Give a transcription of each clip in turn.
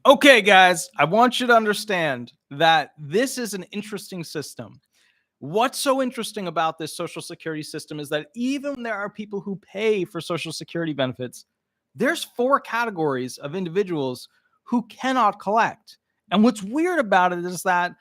Okay, guys, I want you to understand that this is an interesting system. What's so interesting about this Social Security system is that even when there are people who pay for Social Security benefits, there's four categories of individuals who cannot collect. And what's weird about it is that,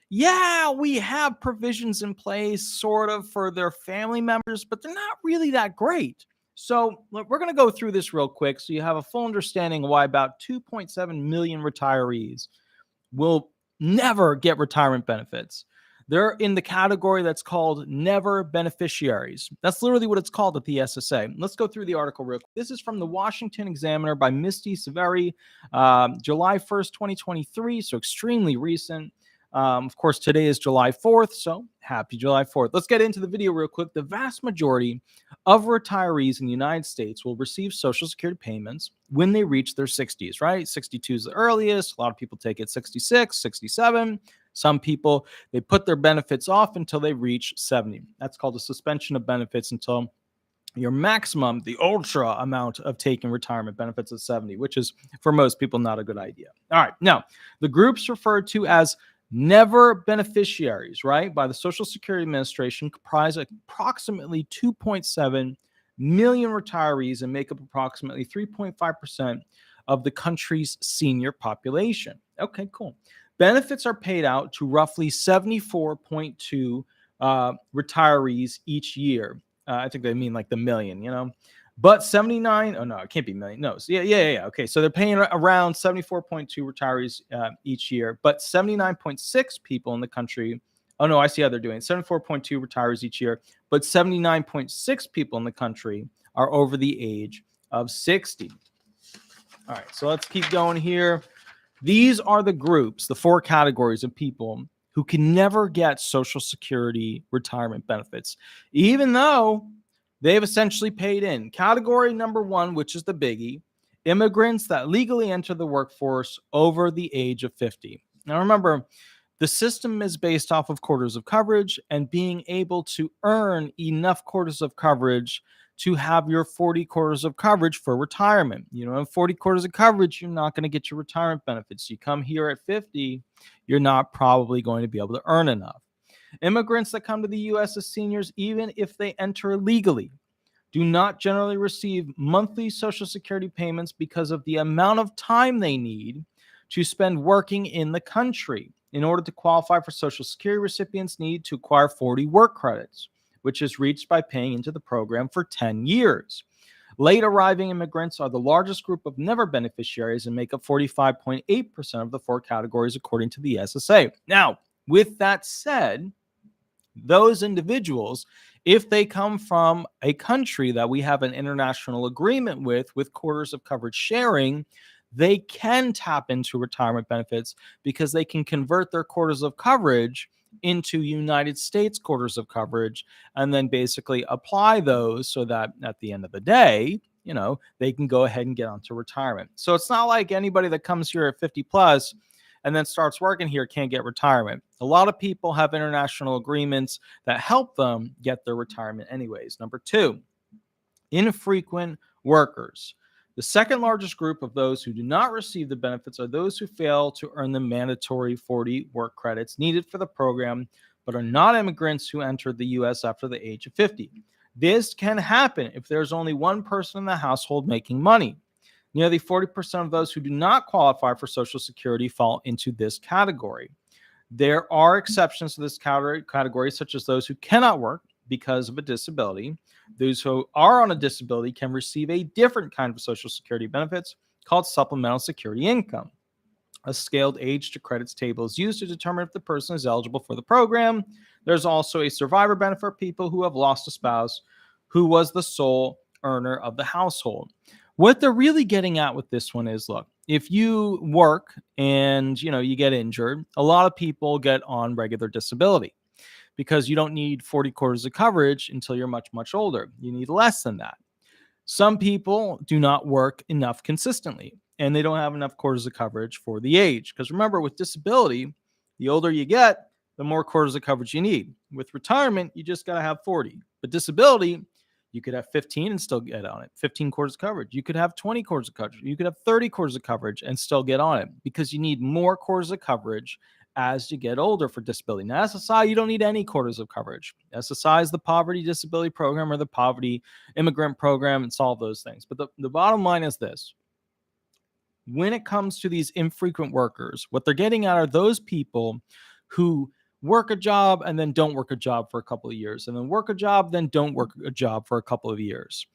yeah, we have provisions in place sort of for their family members, but they're not really that great. So look, we're going to go through this real quick so you have a full understanding of why about 2.7 million retirees will never get retirement benefits. They're in the category that's called never beneficiaries. That's literally what it's called at the SSA. Let's go through the article real quick. This is from the Washington Examiner by Misty Severi, July 1st, 2023, so extremely recent. Of course, today is July 4th, so happy July 4th. Let's get into the video real quick. The vast majority of retirees in the United States will receive Social Security payments when they reach their 60s, right? 62 is the earliest. A lot of people take it 66, 67. Some people, they put their benefits off until they reach 70. That's called a suspension of benefits until your maximum, the ultra amount of taking retirement benefits is 70, which is for most people not a good idea. All right. Now, the groups referred to as never beneficiaries, right, by the Social Security Administration comprise approximately 2.7 million retirees and make up approximately 3.5% of the country's senior population. Okay, cool. Benefits are paid out to roughly 74.2 retirees each year. I think they mean like the million, you know. But 79, oh no, it can't be million. No, so yeah. Okay, so they're paying around 74.2 retirees each year, but 79.6 people in the country. Oh no, I see how they're doing. 74.2 retirees each year, but 79.6 people in the country are over the age of 60. All right, so let's keep going here. These are the groups, the four categories of people who can never get Social Security retirement benefits, even though they've essentially paid in. Category number one, which is the biggie, immigrants that legally enter the workforce over the age of 50. Now, remember, the system is based off of quarters of coverage and being able to earn enough quarters of coverage to have your 40 quarters of coverage for retirement. You don't have 40 quarters of coverage, you're not going to get your retirement benefits. You come here at 50, you're not probably going to be able to earn enough. Immigrants that come to the U.S. as seniors, even if they enter legally, do not generally receive monthly Social Security payments because of the amount of time they need to spend working in the country. In order to qualify for Social Security, recipients need to acquire 40 work credits, which is reached by paying into the program for 10 years. Late arriving immigrants are the largest group of never beneficiaries and make up 45.8% of the four categories according to the SSA. Now, with that said, those individuals, if they come from a country that we have an international agreement with quarters of coverage sharing, they can tap into retirement benefits because they can convert their quarters of coverage into United States quarters of coverage and then basically apply those so that at the end of the day, you know, they can go ahead and get onto retirement. So it's not like anybody that comes here at 50 plus and then starts working here can't get retirement. A lot of people have international agreements that help them get their retirement anyways. Number two, infrequent workers. The second largest group of those who do not receive the benefits are those who fail to earn the mandatory 40 work credits needed for the program, but are not immigrants who entered the U.S. after the age of 50. This can happen if there's only one person in the household making money. Nearly 40% of those who do not qualify for Social Security fall into this category. There are exceptions to this category, such as those who cannot work because of a disability. Those who are on a disability can receive a different kind of Social Security benefits called supplemental security income. A scaled age to credits table is used to determine if the person is eligible for the program. There's also a survivor benefit for people who have lost a spouse who was the sole earner of the household. What they're really getting at with this one is, look, if you work and you get injured, a lot of people get on regular disability because you don't need 40 quarters of coverage until you're much, much older. You need less than that. Some people do not work enough consistently, and they don't have enough quarters of coverage for the age. Because remember, with disability, the older you get, the more quarters of coverage you need. With retirement, you just got to have 40. But disability, You could have 15 and still get on it. 15 quarters of coverage. You could have 20 quarters of coverage. You could have 30 quarters of coverage and still get on it, because you need more quarters of coverage as you get older for disability. Now, SSI, you don't need any quarters of coverage. SSI is the poverty disability program or the poverty immigrant program. It's all those things. But the bottom line is this. When it comes to these infrequent workers, what they're getting at are those people who work a job and then don't work a job for a couple of years, and then work a job, then don't work a job for a couple of years.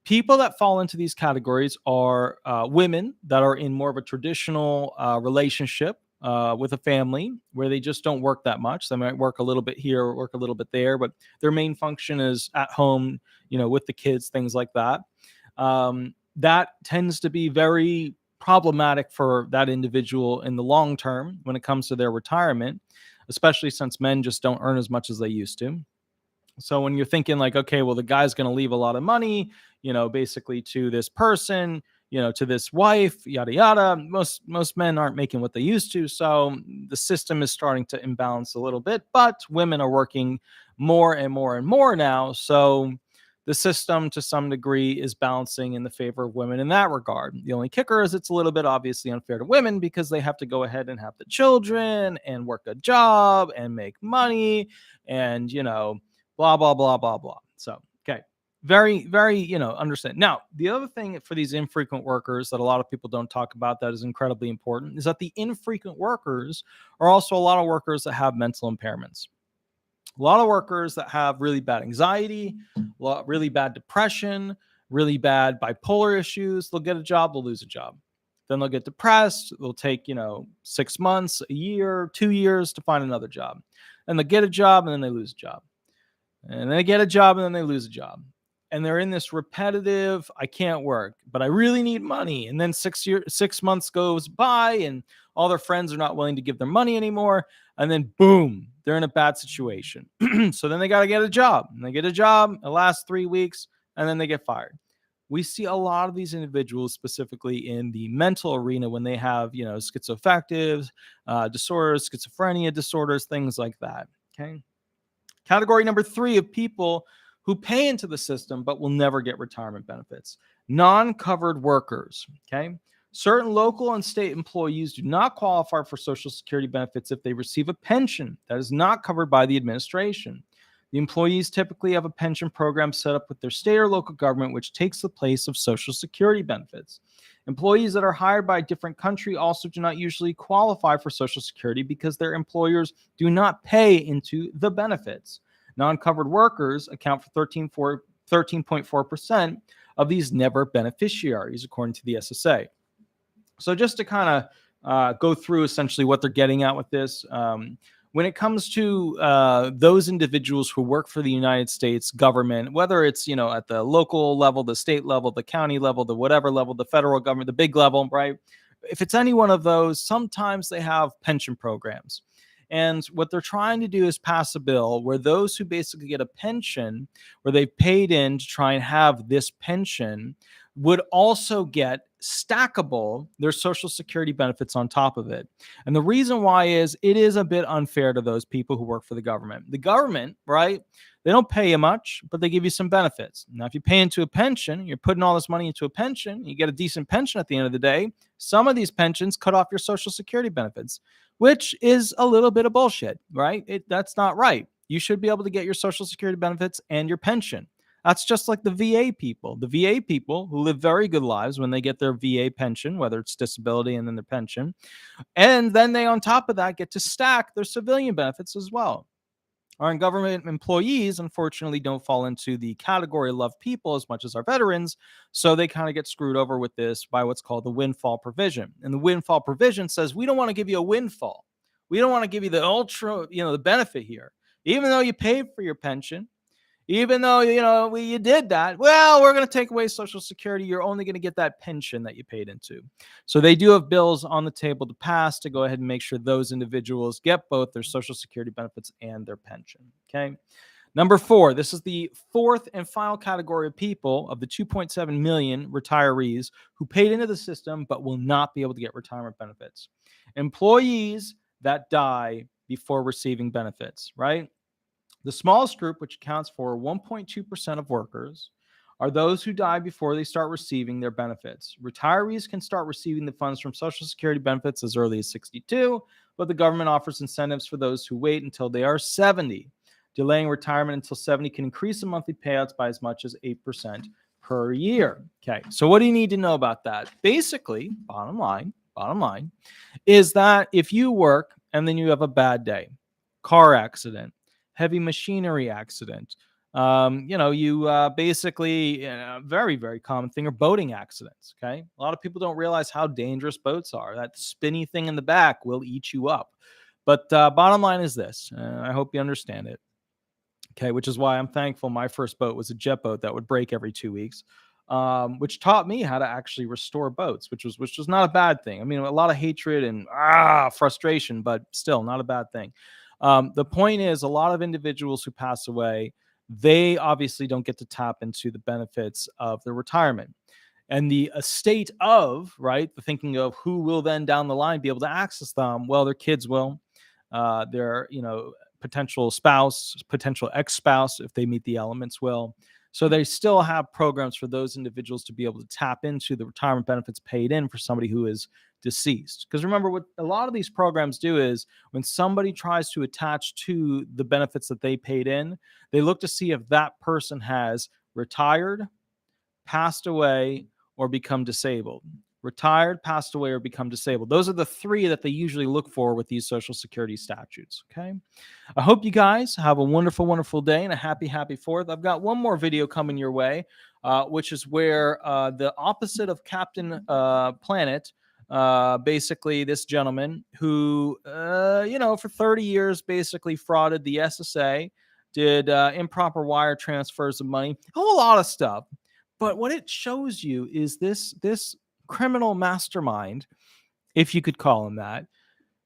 People that fall into these categories are women that are in more of a traditional relationship with a family where they just don't work that much. They might work a little bit here or work a little bit there, but their main function is at home, with the kids, things like that. That tends to be very problematic for that individual in the long term when it comes to their retirement, especially since men just don't earn as much as they used to. So when you're thinking like, okay, well, the guy's going to leave a lot of money, basically to this person, to this wife, yada, yada. Most men aren't making what they used to. So the system is starting to imbalance a little bit, but women are working more and more and more now. So the system to some degree is balancing in the favor of women in that regard. The only kicker is it's a little bit obviously unfair to women because they have to go ahead and have the children and work a job and make money and, blah, blah, blah, blah, blah. So, okay. Very, very, understand. Now, the other thing for these infrequent workers that a lot of people don't talk about that is incredibly important is that the infrequent workers are also a lot of workers that have mental impairments. A lot of workers that have really bad anxiety, really bad depression, really bad bipolar issues. They'll get a job, they'll lose a job. Then they'll get depressed. They'll take, 6 months, a year, 2 years to find another job. And they'll get a job and then they lose a job. And then they get a job and then they lose a job. And they're in this repetitive, I can't work, but I really need money. And then 6 months goes by and all their friends are not willing to give them money anymore. And then boom, they're in a bad situation. So then they got to get a job. And they get a job, it lasts 3 weeks, and then they get fired. We see a lot of these individuals specifically in the mental arena when they have, schizoaffective disorders, schizophrenia disorders, things like that. Okay. Category number 3 of people who pay into the system but will never get retirement benefits. Non-covered workers. Okay. Certain local and state employees do not qualify for Social Security benefits if they receive a pension that is not covered by the administration. The employees typically have a pension program set up with their state or local government, which takes the place of Social Security benefits. Employees that are hired by a different country also do not usually qualify for Social Security because their employers do not pay into the benefits. Non-covered workers account for 13.4% of these never beneficiaries, according to the SSA. So just to kind of go through essentially what they're getting at with this, when it comes to those individuals who work for the United States government, whether it's, at the local level, the state level, the county level, the whatever level, the federal government, the big level, right? If it's any one of those, sometimes they have pension programs. And what they're trying to do is pass a bill where those who basically get a pension, where they've paid in to try and have this pension, would also get stackable their Social Security benefits on top of it. And the reason why is it is a bit unfair to those people who work for the government. The government, right? They don't pay you much, but they give you some benefits. Now, if you pay into a pension, you're putting all this money into a pension, you get a decent pension at the end of the day. Some of these pensions cut off your Social Security benefits, which is a little bit of bullshit, right? That's not right. You should be able to get your Social Security benefits and your pension. That's just like the VA people. The VA people who live very good lives when they get their VA pension, whether it's disability and then their pension. And then they, on top of that, get to stack their civilian benefits as well. Our government employees, unfortunately, don't fall into the category of loved people as much as our veterans. So they kind of get screwed over with this by what's called the windfall provision. And the windfall provision says, we don't want to give you a windfall. We don't want to give you the the benefit here. Even though you paid for your pension, even though, you did that, well, we're going to take away Social Security. You're only going to get that pension that you paid into. So they do have bills on the table to pass to go ahead and make sure those individuals get both their Social Security benefits and their pension. Okay. Number 4, this is the 4th and final category of people of the 2.7 million retirees who paid into the system but will not be able to get retirement benefits. Employees that die before receiving benefits, right? The smallest group, which accounts for 1.2% of workers, are those who die before they start receiving their benefits. Retirees can start receiving the funds from Social Security benefits as early as 62, but the government offers incentives for those who wait until they are 70. Delaying retirement until 70 can increase the monthly payouts by as much as 8% per year. Okay, so what do you need to know about that? Basically, bottom line is that if you work and then you have a bad day, car accident, heavy machinery accident, basically, very, very common thing are boating accidents. Okay. A lot of people don't realize how dangerous boats are. That spinny thing in the back will eat you up. But bottom line is this, I hope you understand it. Okay. Which is why I'm thankful my first boat was a jet boat that would break every 2 weeks. Which taught me how to actually restore boats, which was not a bad thing. I mean, a lot of hatred and frustration, but still not a bad thing. The point is, a lot of individuals who pass away, they obviously don't get to tap into the benefits of their retirement. And the estate of, right, the thinking of who will then down the line be able to access them, well, their kids will, their, potential spouse, potential ex-spouse, if they meet the elements, will. So they still have programs for those individuals to be able to tap into the retirement benefits paid in for somebody who is deceased. Because remember, what a lot of these programs do is when somebody tries to attach to the benefits that they paid in, they look to see if that person has retired, passed away, or become disabled. Retired, passed away, or become disabled. Those are the three that they usually look for with these Social Security statutes. Okay. I hope you guys have a wonderful, wonderful day and a happy, happy 4th. I've got one more video coming your way, which is where the opposite of Captain Planet, basically this gentleman who, for 30 years basically frauded the SSA, did improper wire transfers of money, a whole lot of stuff. But what it shows you is this criminal mastermind, if you could call him that,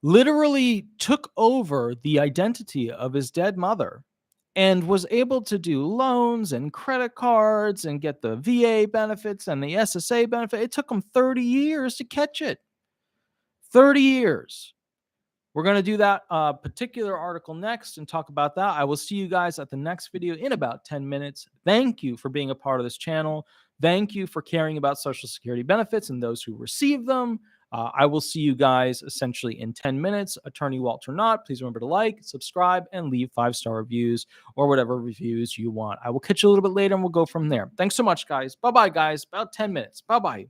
literally took over the identity of his dead mother and was able to do loans and credit cards and get the VA benefits and the SSA benefit. It took him 30 years to catch it. 30 years. We're going to do that particular article next and talk about that. I will see you guys at the next video in about 10 minutes. Thank you for being a part of this channel. Thank you for caring about Social Security benefits and those who receive them. I will see you guys essentially in 10 minutes. Attorney Walter Hnot, please remember to like, subscribe, and leave 5-star reviews or whatever reviews you want. I will catch you a little bit later and we'll go from there. Thanks so much, guys. Bye-bye, guys. About 10 minutes. Bye-bye.